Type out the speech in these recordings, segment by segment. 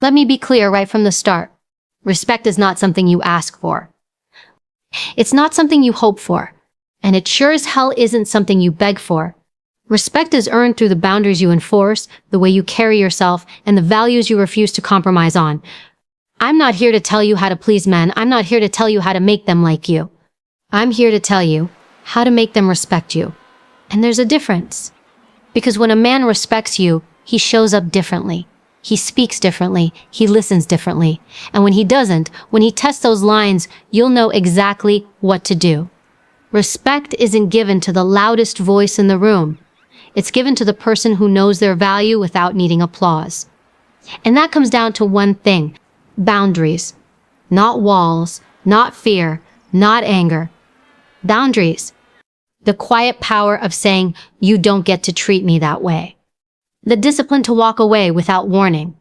Let me be clear right from the start. Respect is not something you ask for. It's not something you hope for. And it sure as hell isn't something you beg for. Respect is earned through the boundaries you enforce, the way you carry yourself, and the values you refuse to compromise on. I'm not here to tell you how to please men. I'm not here to tell you how to make them like you. I'm here to tell you how to make them respect you. And there's a difference. Because when a man respects you, he shows up differently. He speaks differently. He listens differently. And when he doesn't, when he tests those lines, you'll know exactly what to do. Respect isn't given to the loudest voice in the room. It's given to the person who knows their value without needing applause. And that comes down to one thing: boundaries. Not walls, not fear, not anger. Boundaries. The quiet power of saying, you don't get to treat me that way. The discipline to walk away without warning.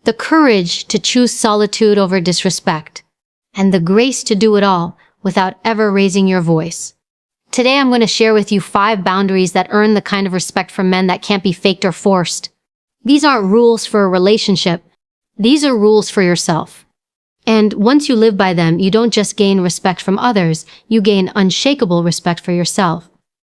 The courage to choose solitude over disrespect. And the grace to do it all without ever raising your voice. Today I'm going to share with you 5 boundaries that earn the kind of respect from men that can't be faked or forced. These aren't rules for a relationship. These are rules for yourself. And once you live by them, you don't just gain respect from others, you gain unshakable respect for yourself.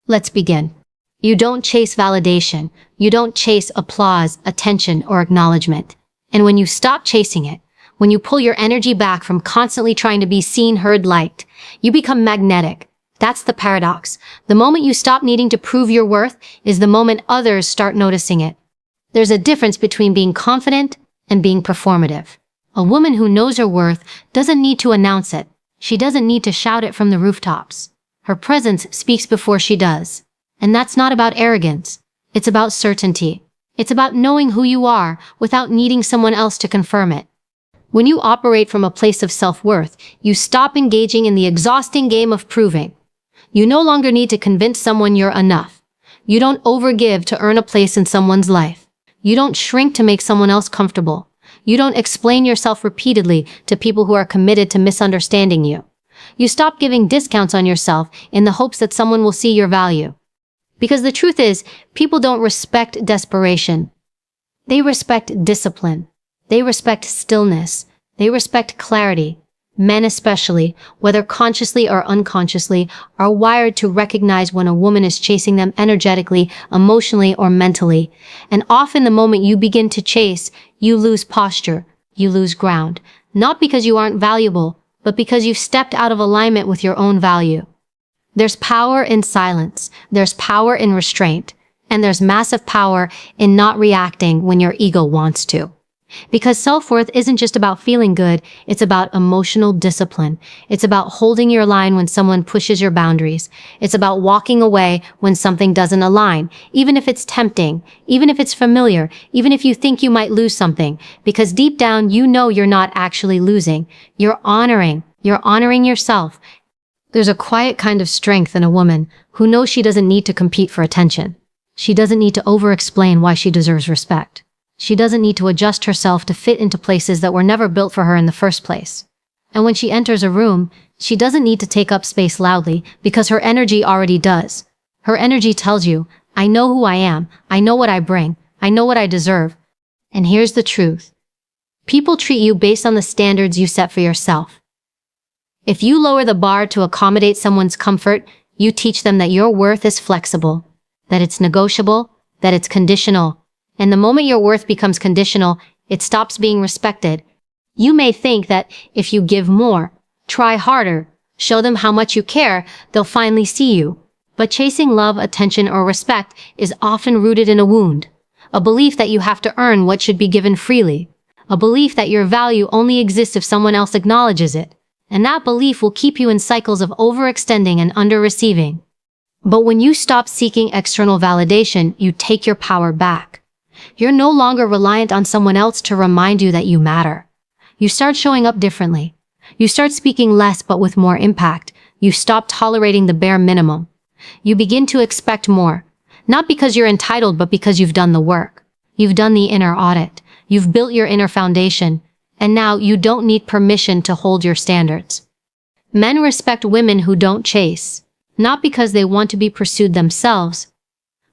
Let's begin. You don't chase validation. You don't chase applause, attention, or acknowledgement. And when you stop chasing it, when you pull your energy back from constantly trying to be seen, heard, liked, you become magnetic. That's the paradox. The moment you stop needing to prove your worth is the moment others start noticing it. There's a difference between being confident and being performative. A woman who knows her worth doesn't need to announce it. She doesn't need to shout it from the rooftops. Her presence speaks before she does. And that's not about arrogance. It's about certainty. It's about knowing who you are without needing someone else to confirm it. When you operate from a place of self-worth, you stop engaging in the exhausting game of proving. You no longer need to convince someone you're enough. You don't overgive to earn a place in someone's life. You don't shrink to make someone else comfortable. You don't explain yourself repeatedly to people who are committed to misunderstanding you. You stop giving discounts on yourself in the hopes that someone will see your value. Because the truth is, people don't respect desperation. They respect discipline. They respect stillness. They respect clarity. Men especially, whether consciously or unconsciously, are wired to recognize when a woman is chasing them energetically, emotionally, or mentally. And often the moment you begin to chase, you lose posture, you lose ground. Not because you aren't valuable, but because you've stepped out of alignment with your own value. There's power in silence, there's power in restraint, and there's massive power in not reacting when your ego wants to. Because self-worth isn't just about feeling good, it's about emotional discipline. It's about holding your line when someone pushes your boundaries. It's about walking away when something doesn't align, even if it's tempting, even if it's familiar, even if you think you might lose something. Because deep down, you know you're not actually losing. You're honoring yourself. There's a quiet kind of strength in a woman who knows she doesn't need to compete for attention. She doesn't need to over-explain why she deserves respect. She doesn't need to adjust herself to fit into places that were never built for her in the first place. And when she enters a room, she doesn't need to take up space loudly because her energy already does. Her energy tells you, I know who I am, I know what I bring, I know what I deserve. And here's the truth. People treat you based on the standards you set for yourself. If you lower the bar to accommodate someone's comfort, you teach them that your worth is flexible, that it's negotiable, that it's conditional. And the moment your worth becomes conditional, it stops being respected. You may think that if you give more, try harder, show them how much you care, they'll finally see you. But chasing love, attention, or respect is often rooted in a wound. A belief that you have to earn what should be given freely. A belief that your value only exists if someone else acknowledges it. And that belief will keep you in cycles of overextending and under-receiving. But when you stop seeking external validation, you take your power back. You're no longer reliant on someone else to remind you that you matter. You start showing up differently. You start speaking less but with more impact. You stop tolerating the bare minimum. You begin to expect more. Not because you're entitled, but because you've done the work. You've done the inner audit. You've built your inner foundation. And now you don't need permission to hold your standards. Men respect women who don't chase. Not because they want to be pursued themselves,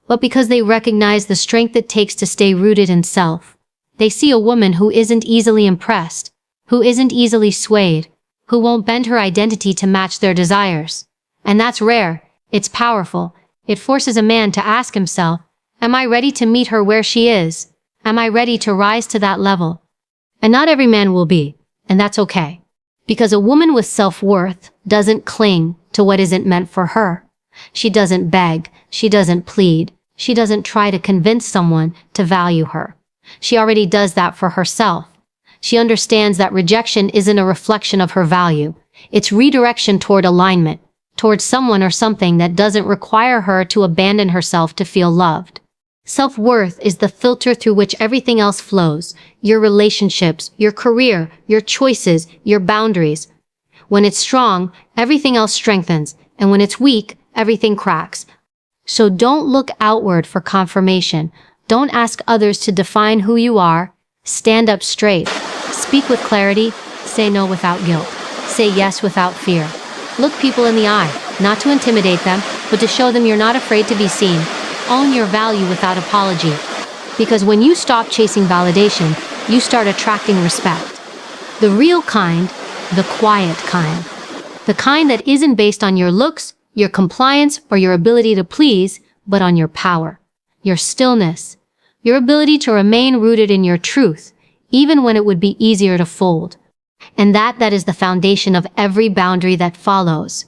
but because they recognize the strength it takes to stay rooted in self. They see a woman who isn't easily impressed, who isn't easily swayed, who won't bend her identity to match their desires. And that's rare. It's powerful. It forces a man to ask himself, am I ready to meet her where she is? Am I ready to rise to that level? And not every man will be, and that's okay. Because a woman with self-worth doesn't cling to what isn't meant for her. She doesn't beg, she doesn't plead, she doesn't try to convince someone to value her. She already does that for herself. She understands that rejection isn't a reflection of her value. It's redirection toward alignment, towards someone or something that doesn't require her to abandon herself to feel loved. Self-worth is the filter through which everything else flows. Your relationships, your career, your choices, your boundaries. When it's strong, everything else strengthens, and when it's weak, everything cracks. So don't look outward for confirmation. Don't ask others to define who you are. Stand up straight. Speak with clarity. Say no without guilt. Say yes without fear. Look people in the eye, not to intimidate them, but to show them you're not afraid to be seen. Own your value without apology. Because when you stop chasing validation, you start attracting respect. The real kind, the quiet kind. The kind that isn't based on your looks, your compliance, or your ability to please, but on your power, your stillness, your ability to remain rooted in your truth, even when it would be easier to fold. And that is the foundation of every boundary that follows.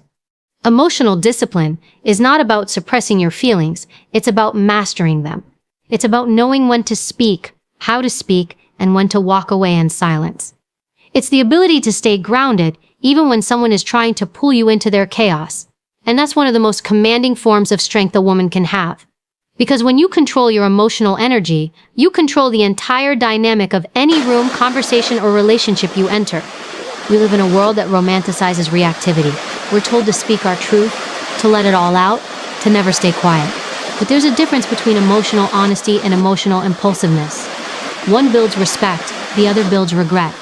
Emotional discipline is not about suppressing your feelings, it's about mastering them. It's about knowing when to speak, how to speak, and when to walk away in silence. It's the ability to stay grounded even when someone is trying to pull you into their chaos. And that's one of the most commanding forms of strength a woman can have. Because when you control your emotional energy, you control the entire dynamic of any room, conversation, or relationship you enter. We live in a world that romanticizes reactivity. We're told to speak our truth, to let it all out, to never stay quiet. But there's a difference between emotional honesty and emotional impulsiveness. One builds respect, the other builds regret.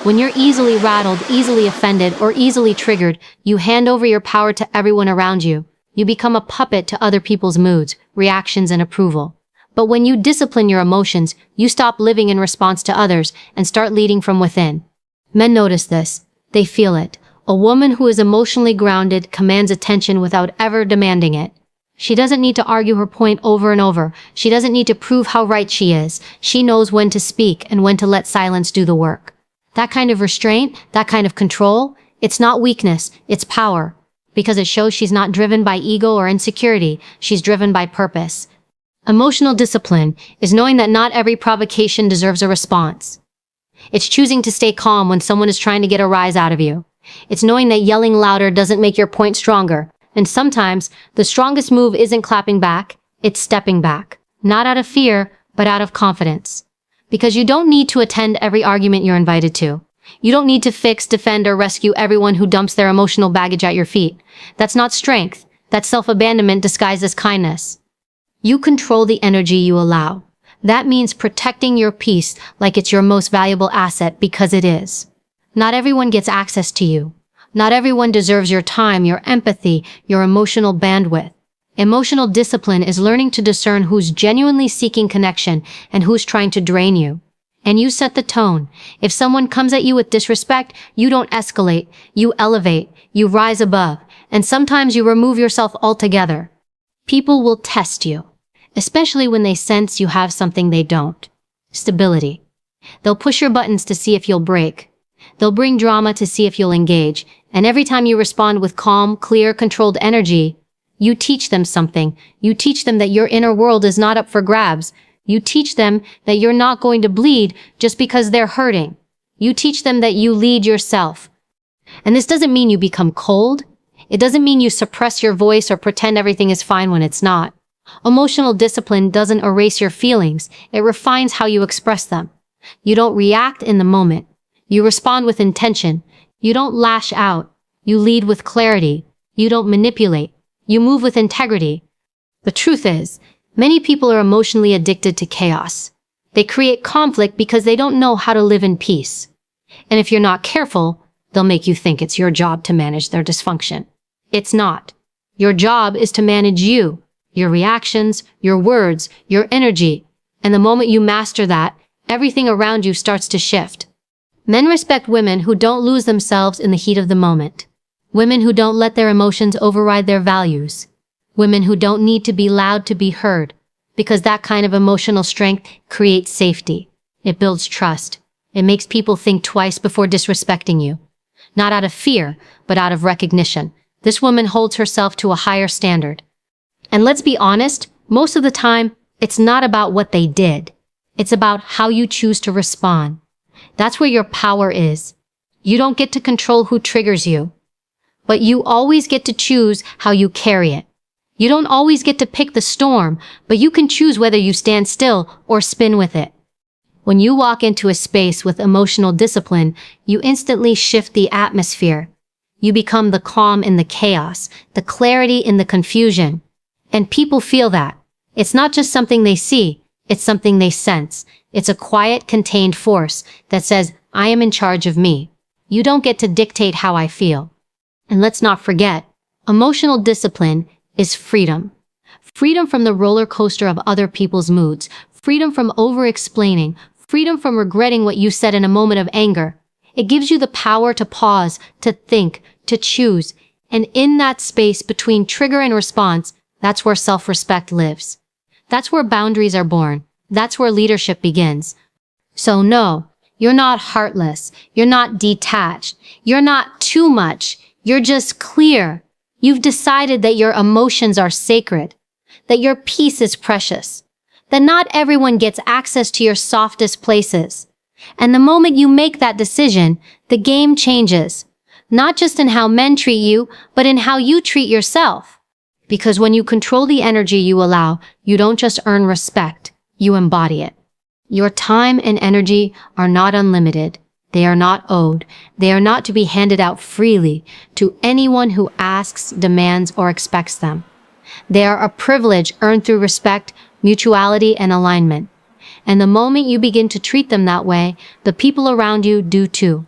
When you're easily rattled, easily offended, or easily triggered, you hand over your power to everyone around you. You become a puppet to other people's moods, reactions, and approval. But when you discipline your emotions, you stop living in response to others and start leading from within. Men notice this. They feel it. A woman who is emotionally grounded commands attention without ever demanding it. She doesn't need to argue her point over and over. She doesn't need to prove how right she is. She knows when to speak and when to let silence do the work. That kind of restraint, that kind of control, it's not weakness, it's power. Because it shows she's not driven by ego or insecurity, she's driven by purpose. Emotional discipline is knowing that not every provocation deserves a response. It's choosing to stay calm when someone is trying to get a rise out of you. It's knowing that yelling louder doesn't make your point stronger. And sometimes, the strongest move isn't clapping back, it's stepping back. Not out of fear, but out of confidence. Because you don't need to attend every argument you're invited to. You don't need to fix, defend, or rescue everyone who dumps their emotional baggage at your feet. That's not strength. That's self-abandonment disguised as kindness. You control the energy you allow. That means protecting your peace like it's your most valuable asset, because it is. Not everyone gets access to you. Not everyone deserves your time, your empathy, your emotional bandwidth. Emotional discipline is learning to discern who's genuinely seeking connection and who's trying to drain you. And you set the tone. If someone comes at you with disrespect, you don't escalate, you elevate, you rise above, and sometimes you remove yourself altogether. People will test you, especially when they sense you have something they don't. Stability. They'll push your buttons to see if you'll break. They'll bring drama to see if you'll engage, and every time you respond with calm, clear, controlled energy, you teach them something. You teach them that your inner world is not up for grabs. You teach them that you're not going to bleed just because they're hurting. You teach them that you lead yourself. And this doesn't mean you become cold. It doesn't mean you suppress your voice or pretend everything is fine when it's not. Emotional discipline doesn't erase your feelings. It refines how you express them. You don't react in the moment. You respond with intention. You don't lash out. You lead with clarity. You don't manipulate. You move with integrity. The truth is, many people are emotionally addicted to chaos. They create conflict because they don't know how to live in peace. And if you're not careful, they'll make you think it's your job to manage their dysfunction. It's not. Your job is to manage you, your reactions, your words, your energy. And the moment you master that, everything around you starts to shift. Men respect women who don't lose themselves in the heat of the moment. Women who don't let their emotions override their values. Women who don't need to be loud to be heard, because that kind of emotional strength creates safety. It builds trust. It makes people think twice before disrespecting you. Not out of fear, but out of recognition. This woman holds herself to a higher standard. And let's be honest, most of the time, it's not about what they did. It's about how you choose to respond. That's where your power is. You don't get to control who triggers you, but you always get to choose how you carry it. You don't always get to pick the storm, but you can choose whether you stand still or spin with it. When you walk into a space with emotional discipline, you instantly shift the atmosphere. You become the calm in the chaos, the clarity in the confusion. And people feel that. It's not just something they see, it's something they sense. It's a quiet, contained force that says, I am in charge of me. You don't get to dictate how I feel. And let's not forget, emotional discipline is freedom. Freedom from the roller coaster of other people's moods. Freedom from over-explaining. Freedom from regretting what you said in a moment of anger. It gives you the power to pause, to think, to choose. And in that space between trigger and response, that's where self-respect lives. That's where boundaries are born. That's where leadership begins. So no, you're not heartless. You're not detached. You're not too much. You're just clear. You've decided that your emotions are sacred, that your peace is precious, that not everyone gets access to your softest places. And the moment you make that decision, the game changes, not just in how men treat you, but in how you treat yourself. Because when you control the energy you allow, you don't just earn respect, you embody it. Your time and energy are not unlimited. They are not owed. They are not to be handed out freely to anyone who asks, demands, or expects them. They are a privilege earned through respect, mutuality, and alignment. And the moment you begin to treat them that way, the people around you do too.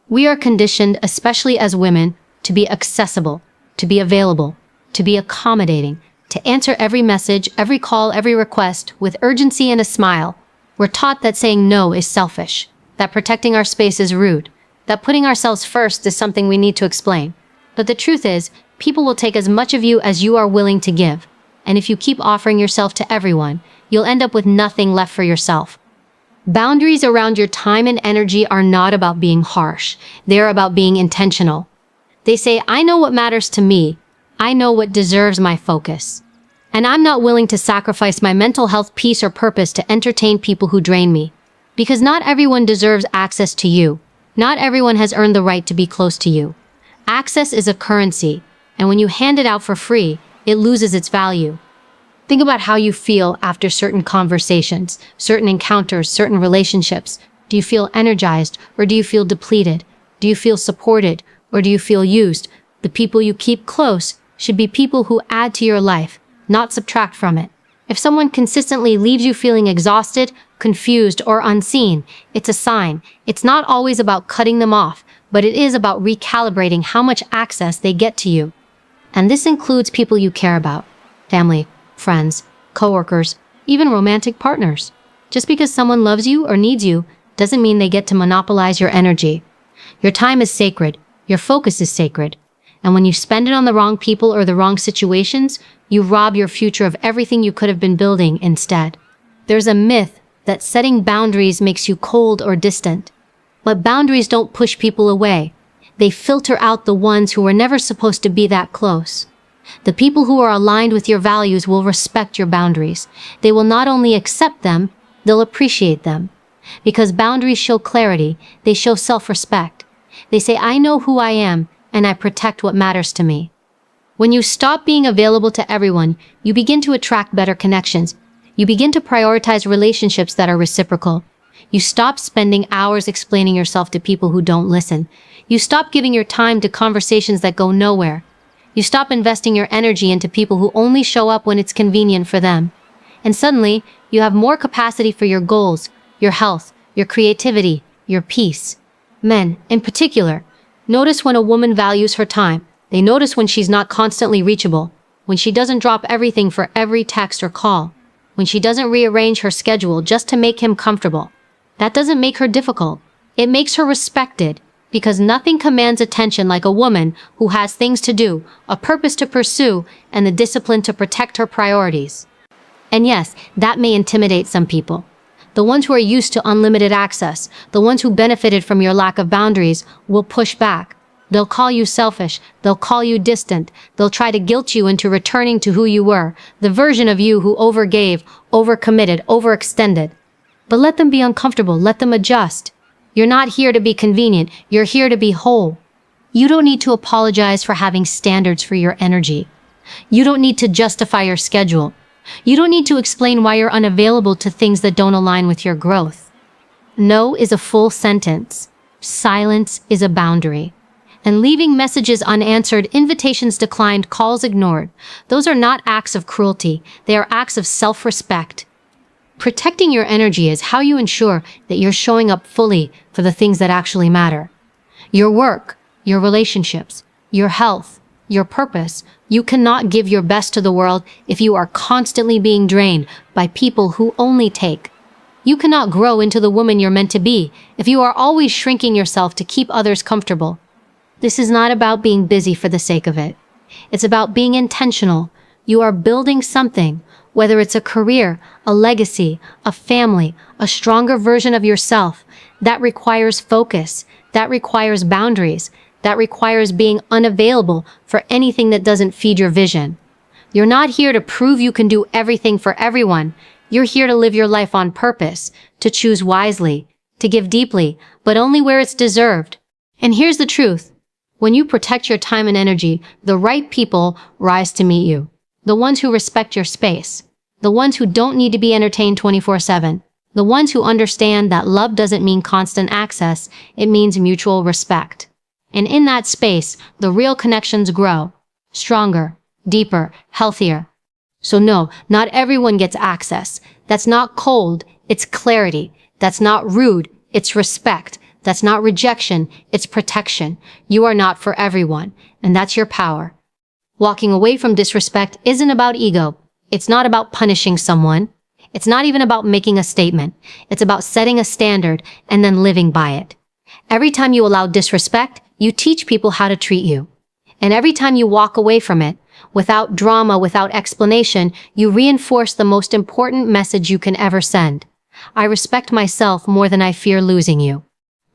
We are conditioned, especially as women, to be accessible, to be available, to be accommodating, to answer every message, every call, every request with urgency and a smile. We're taught that saying no is selfish, that protecting our space is rude, that putting ourselves first is something we need to explain. But the truth is, people will take as much of you as you are willing to give. And if you keep offering yourself to everyone, you'll end up with nothing left for yourself. Boundaries around your time and energy are not about being harsh. They're about being intentional. They say, I know what matters to me. I know what deserves my focus. And I'm not willing to sacrifice my mental health, peace, or purpose to entertain people who drain me. Because not everyone deserves access to you. Not everyone has earned the right to be close to you. Access is a currency, and when you hand it out for free, it loses its value. Think about how you feel after certain conversations, certain encounters, certain relationships. Do you feel energized, or do you feel depleted? Do you feel supported, or do you feel used? The people you keep close should be people who add to your life, not subtract from it. If someone consistently leaves you feeling exhausted, confused, or unseen, it's a sign. It's not always about cutting them off, but it is about recalibrating how much access they get to you. And this includes people you care about, family, friends, coworkers, even romantic partners. Just because someone loves you or needs you doesn't mean they get to monopolize your energy. Your time is sacred. Your focus is sacred. And when you spend it on the wrong people or the wrong situations, you rob your future of everything you could have been building instead. There's a myth that setting boundaries makes you cold or distant. But boundaries don't push people away. They filter out the ones who were never supposed to be that close. The people who are aligned with your values will respect your boundaries. They will not only accept them, they'll appreciate them. Because boundaries show clarity, they show self-respect. They say, I know who I am, and I protect what matters to me. When you stop being available to everyone, you begin to attract better connections. You begin to prioritize relationships that are reciprocal. You stop spending hours explaining yourself to people who don't listen. You stop giving your time to conversations that go nowhere. You stop investing your energy into people who only show up when it's convenient for them. And suddenly, you have more capacity for your goals, your health, your creativity, your peace. Men, in particular, notice when a woman values her time. They notice when she's not constantly reachable, when she doesn't drop everything for every text or call, when she doesn't rearrange her schedule just to make him comfortable. That doesn't make her difficult. It makes her respected, because nothing commands attention like a woman who has things to do, a purpose to pursue, and the discipline to protect her priorities. And yes, that may intimidate some people. The ones who are used to unlimited access, the ones who benefited from your lack of boundaries, will push back. They'll call you selfish, they'll call you distant, they'll try to guilt you into returning to who you were, the version of you who overgave, overcommitted, overextended. But let them be uncomfortable, let them adjust. You're not here to be convenient, you're here to be whole. You don't need to apologize for having standards for your energy. You don't need to justify your schedule. You don't need to explain why you're unavailable to things that don't align with your growth. No is a full sentence. Silence is a boundary. And leaving messages unanswered, invitations declined, calls ignored. Those are not acts of cruelty. They are acts of self-respect. Protecting your energy is how you ensure that you're showing up fully for the things that actually matter. Your work, your relationships, your health, your purpose. You cannot give your best to the world if you are constantly being drained by people who only take. You cannot grow into the woman you're meant to be if you are always shrinking yourself to keep others comfortable. This is not about being busy for the sake of it. It's about being intentional. You are building something, whether it's a career, a legacy, a family, a stronger version of yourself. That requires focus. That requires boundaries. That requires being unavailable for anything that doesn't feed your vision. You're not here to prove you can do everything for everyone. You're here to live your life on purpose, to choose wisely, to give deeply, but only where it's deserved. And here's the truth. When you protect your time and energy, the right people rise to meet you. The ones who respect your space. The ones who don't need to be entertained 24/7. The ones who understand that love doesn't mean constant access, it means mutual respect. And in that space, the real connections grow. Stronger, deeper, healthier. So no, not everyone gets access. That's not cold, it's clarity. That's not rude, it's respect. That's not rejection, it's protection. You are not for everyone, and that's your power. Walking away from disrespect isn't about ego. It's not about punishing someone. It's not even about making a statement. It's about setting a standard and then living by it. Every time you allow disrespect, you teach people how to treat you. And every time you walk away from it, without drama, without explanation, you reinforce the most important message you can ever send. I respect myself more than I fear losing you.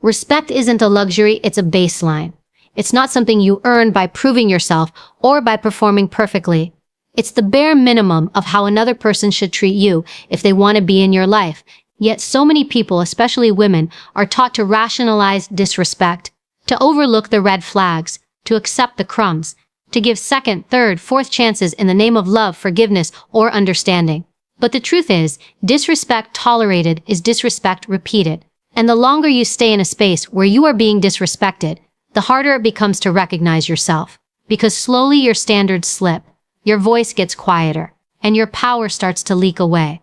Respect isn't a luxury, it's a baseline. It's not something you earn by proving yourself or by performing perfectly. It's the bare minimum of how another person should treat you if they want to be in your life. Yet so many people, especially women, are taught to rationalize disrespect, to overlook the red flags, to accept the crumbs, to give second, third, fourth chances in the name of love, forgiveness, or understanding. But the truth is, disrespect tolerated is disrespect repeated. And the longer you stay in a space where you are being disrespected, the harder it becomes to recognize yourself. Because slowly your standards slip, your voice gets quieter, and your power starts to leak away.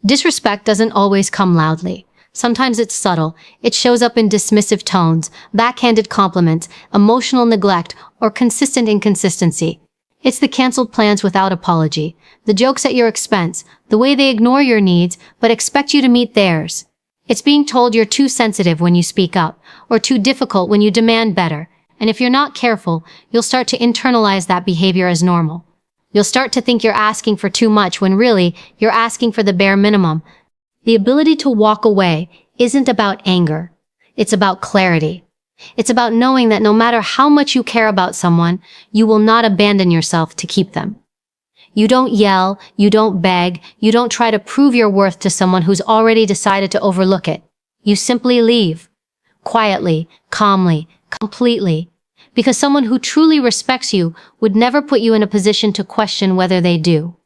Disrespect doesn't always come loudly. Sometimes it's subtle. It shows up in dismissive tones, backhanded compliments, emotional neglect, or consistent inconsistency. It's the canceled plans without apology, the jokes at your expense, the way they ignore your needs but expect you to meet theirs. It's being told you're too sensitive when you speak up, or too difficult when you demand better. And if you're not careful, you'll start to internalize that behavior as normal. You'll start to think you're asking for too much when really you're asking for the bare minimum. The ability to walk away isn't about anger. It's about clarity. It's about knowing that no matter how much you care about someone, you will not abandon yourself to keep them. You don't yell, you don't beg, you don't try to prove your worth to someone who's already decided to overlook it. You simply leave. Quietly, calmly, completely. Because someone who truly respects you would never put you in a position to question whether they do.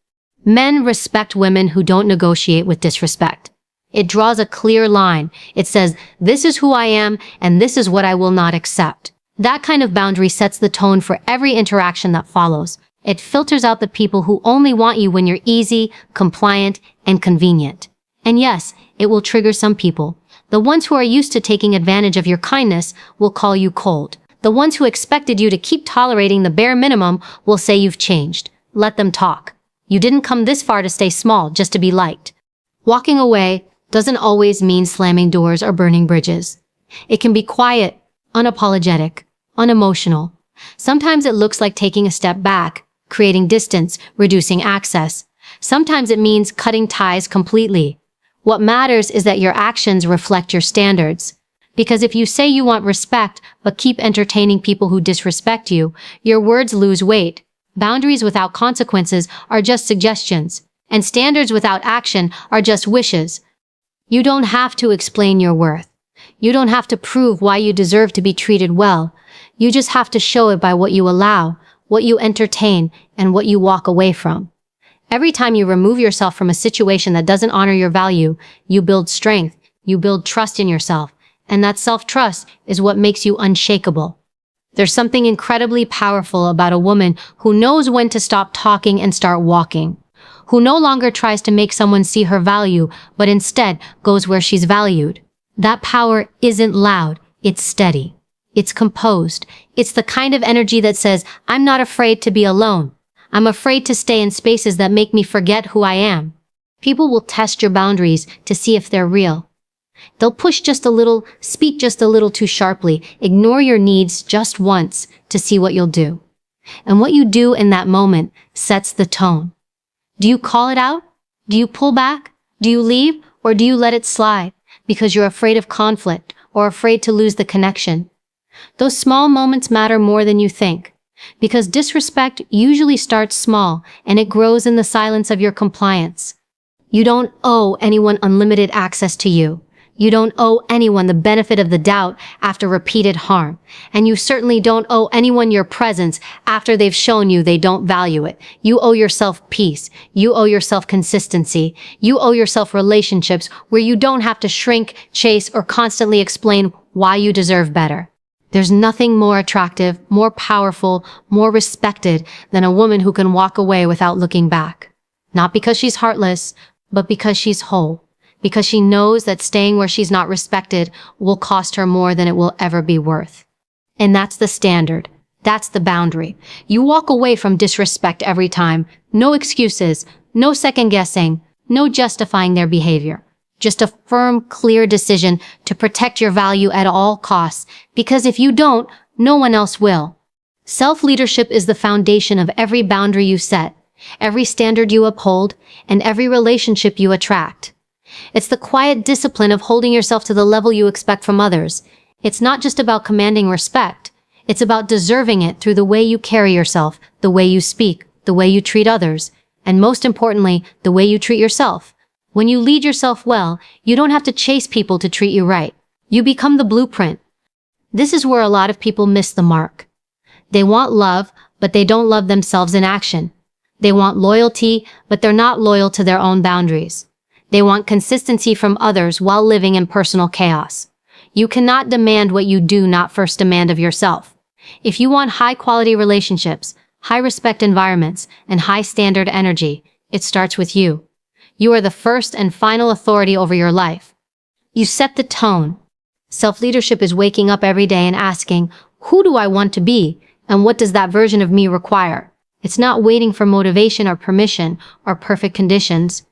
Men respect women who don't negotiate with disrespect. It draws a clear line. It says, this is who I am, and this is what I will not accept. That kind of boundary sets the tone for every interaction that follows. It filters out the people who only want you when you're easy, compliant, and convenient. And yes, it will trigger some people. The ones who are used to taking advantage of your kindness will call you cold. The ones who expected you to keep tolerating the bare minimum will say you've changed. Let them talk. You didn't come this far to stay small just to be liked. Walking away doesn't always mean slamming doors or burning bridges. It can be quiet, unapologetic, unemotional. Sometimes it looks like taking a step back, creating distance, reducing access. Sometimes it means cutting ties completely. What matters is that your actions reflect your standards. Because if you say you want respect but keep entertaining people who disrespect you, your words lose weight. Boundaries without consequences are just suggestions, and standards without action are just wishes. You don't have to explain your worth. You don't have to prove why you deserve to be treated well. You just have to show it by what you allow, what you entertain, and what you walk away from. Every time you remove yourself from a situation that doesn't honor your value, you build strength, you build trust in yourself, and that self-trust is what makes you unshakable. There's something incredibly powerful about a woman who knows when to stop talking and start walking, who no longer tries to make someone see her value, but instead goes where she's valued. That power isn't loud, it's steady. It's composed. It's the kind of energy that says, I'm not afraid to be alone. I'm afraid to stay in spaces that make me forget who I am. People will test your boundaries to see if they're real. They'll push just a little, speak just a little too sharply, ignore your needs just once to see what you'll do. And what you do in that moment sets the tone. Do you call it out? Do you pull back? Do you leave? Or do you let it slide because you're afraid of conflict or afraid to lose the connection? Those small moments matter more than you think, because disrespect usually starts small and it grows in the silence of your compliance. You don't owe anyone unlimited access to you. You don't owe anyone the benefit of the doubt after repeated harm. And you certainly don't owe anyone your presence after they've shown you they don't value it. You owe yourself peace. You owe yourself consistency. You owe yourself relationships where you don't have to shrink, chase, or constantly explain why you deserve better. There's nothing more attractive, more powerful, more respected than a woman who can walk away without looking back. Not because she's heartless, but because she's whole. Because she knows that staying where she's not respected will cost her more than it will ever be worth. And that's the standard. That's the boundary. You walk away from disrespect every time. No excuses, no second guessing, no justifying their behavior. Just a firm, clear decision to protect your value at all costs, because if you don't, no one else will. Self-leadership is the foundation of every boundary you set, every standard you uphold, and every relationship you attract. It's the quiet discipline of holding yourself to the level you expect from others. It's not just about commanding respect. It's about deserving it through the way you carry yourself, the way you speak, the way you treat others, and most importantly, the way you treat yourself. When you lead yourself well, you don't have to chase people to treat you right. You become the blueprint. This is where a lot of people miss the mark. They want love, but they don't love themselves in action. They want loyalty, but they're not loyal to their own boundaries. They want consistency from others while living in personal chaos. You cannot demand what you do not first demand of yourself. If you want high-quality relationships, high-respect environments, and high-standard energy, it starts with you. You are the first and final authority over your life. You set the tone. Self-leadership is waking up every day and asking, who do I want to be, and what does that version of me require? It's not waiting for motivation or permission or perfect conditions.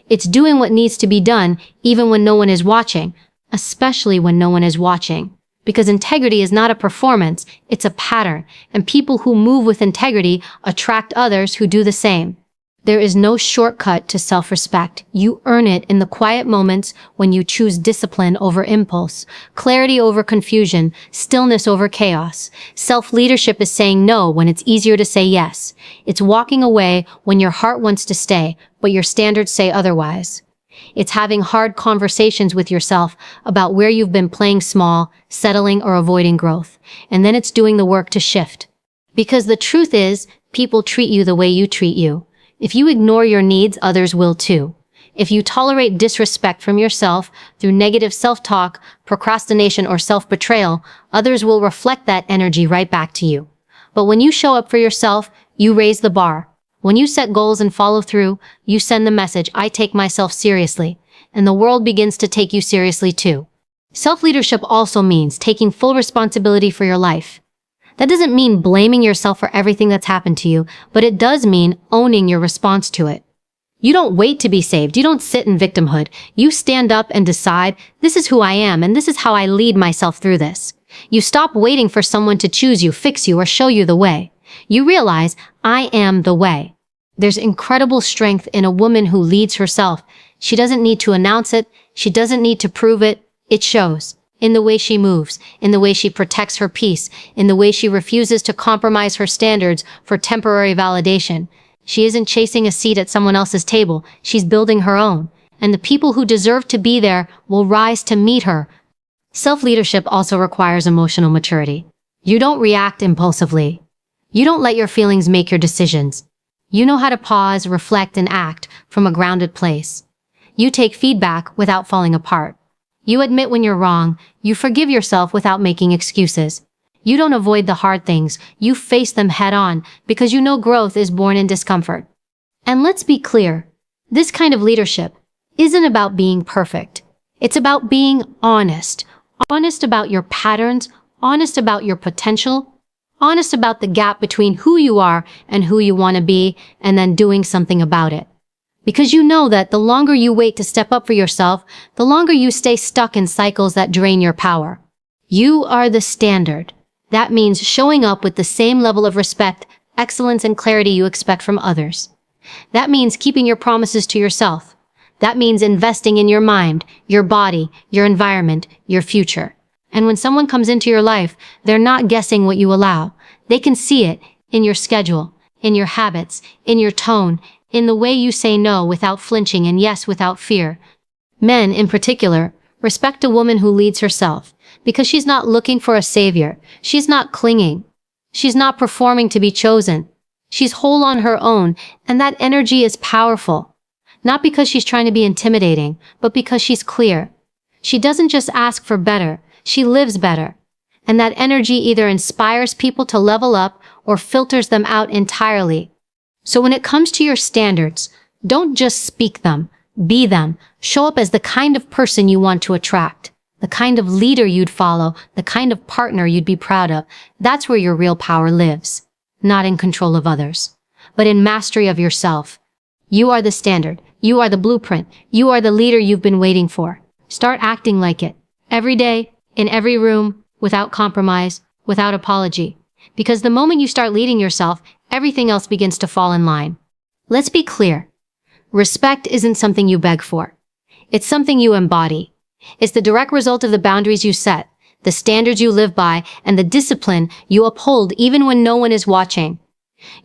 It's doing what needs to be done even when no one is watching, especially when no one is watching. Because integrity is not a performance, it's a pattern, and people who move with integrity attract others who do the same. There is no shortcut to self-respect. You earn it in the quiet moments when you choose discipline over impulse, clarity over confusion, stillness over chaos. Self-leadership is saying no when it's easier to say yes. It's walking away when your heart wants to stay, but your standards say otherwise. It's having hard conversations with yourself about where you've been playing small, settling, or avoiding growth. And then it's doing the work to shift. Because the truth is, people treat you the way you treat you. If you ignore your needs, others will too. If you tolerate disrespect from yourself through negative self-talk, procrastination, or self-betrayal, others will reflect that energy right back to you. But when you show up for yourself, you raise the bar. When you set goals and follow through, you send the message, I take myself seriously, and the world begins to take you seriously too. Self-leadership also means taking full responsibility for your life. That doesn't mean blaming yourself for everything that's happened to you, but it does mean owning your response to it. You don't wait to be saved. You don't sit in victimhood. You stand up and decide, this is who I am and this is how I lead myself through this. You stop waiting for someone to choose you, fix you, or show you the way. You realize, I am the way. There's incredible strength in a woman who leads herself. She doesn't need to announce it. She doesn't need to prove it. It shows. In the way she moves, in the way she protects her peace, in the way she refuses to compromise her standards for temporary validation. She isn't chasing a seat at someone else's table. She's building her own. And the people who deserve to be there will rise to meet her. Self-leadership also requires emotional maturity. You don't react impulsively. You don't let your feelings make your decisions. You know how to pause, reflect, and act from a grounded place. You take feedback without falling apart. You admit when you're wrong. You forgive yourself without making excuses. You don't avoid the hard things. You face them head on because you know growth is born in discomfort. And let's be clear, this kind of leadership isn't about being perfect. It's about being honest. Honest about your patterns, honest about your potential, honest about the gap between who you are and who you want to be, and then doing something about it. Because you know that the longer you wait to step up for yourself, the longer you stay stuck in cycles that drain your power. You are the standard. That means showing up with the same level of respect, excellence, and clarity you expect from others. That means keeping your promises to yourself. That means investing in your mind, your body, your environment, your future. And when someone comes into your life, they're not guessing what you allow. They can see it in your schedule, in your habits, in your tone, in the way you say no without flinching and yes without fear. Men, in particular, respect a woman who leads herself because she's not looking for a savior. She's not clinging. She's not performing to be chosen. She's whole on her own, and that energy is powerful. Not because she's trying to be intimidating, but because she's clear. She doesn't just ask for better, she lives better. And that energy either inspires people to level up or filters them out entirely. So when it comes to your standards, don't just speak them, be them. Show up as the kind of person you want to attract, the kind of leader you'd follow, the kind of partner you'd be proud of. That's where your real power lives. Not in control of others, but in mastery of yourself. You are the standard. You are the blueprint. You are the leader you've been waiting for. Start acting like it. Every day, in every room, without compromise, without apology. Because the moment you start leading yourself, everything else begins to fall in line. Let's be clear. Respect isn't something you beg for. It's something you embody. It's the direct result of the boundaries you set, the standards you live by, and the discipline you uphold even when no one is watching.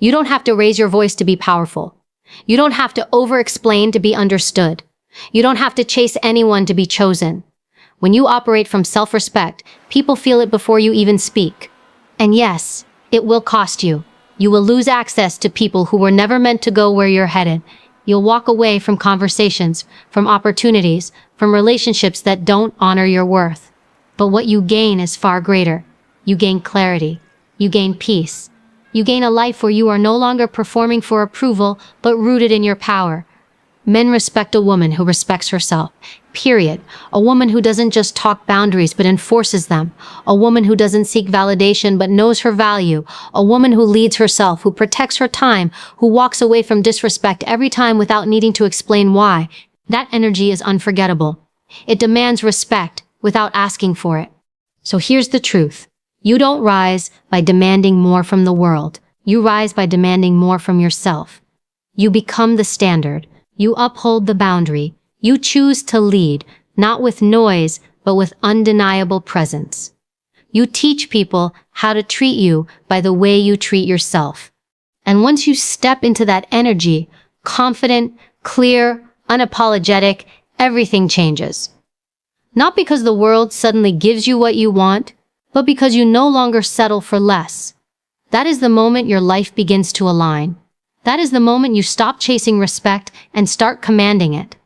You don't have to raise your voice to be powerful. You don't have to over-explain to be understood. You don't have to chase anyone to be chosen. When you operate from self-respect, people feel it before you even speak. And yes, it will cost you. You will lose access to people who were never meant to go where you're headed. You'll walk away from conversations, from opportunities, from relationships that don't honor your worth. But what you gain is far greater. You gain clarity. You gain peace. You gain a life where you are no longer performing for approval, but rooted in your power. Men respect a woman who respects herself. Period. A woman who doesn't just talk boundaries, but enforces them. A woman who doesn't seek validation, but knows her value. A woman who leads herself, who protects her time, who walks away from disrespect every time without needing to explain why. That energy is unforgettable. It demands respect without asking for it. So here's the truth. You don't rise by demanding more from the world. You rise by demanding more from yourself. You become the standard. You uphold the boundary. You choose to lead, not with noise, but with undeniable presence. You teach people how to treat you by the way you treat yourself. And once you step into that energy, confident, clear, unapologetic, everything changes. Not because the world suddenly gives you what you want, but because you no longer settle for less. That is the moment your life begins to align. That is the moment you stop chasing respect and start commanding it.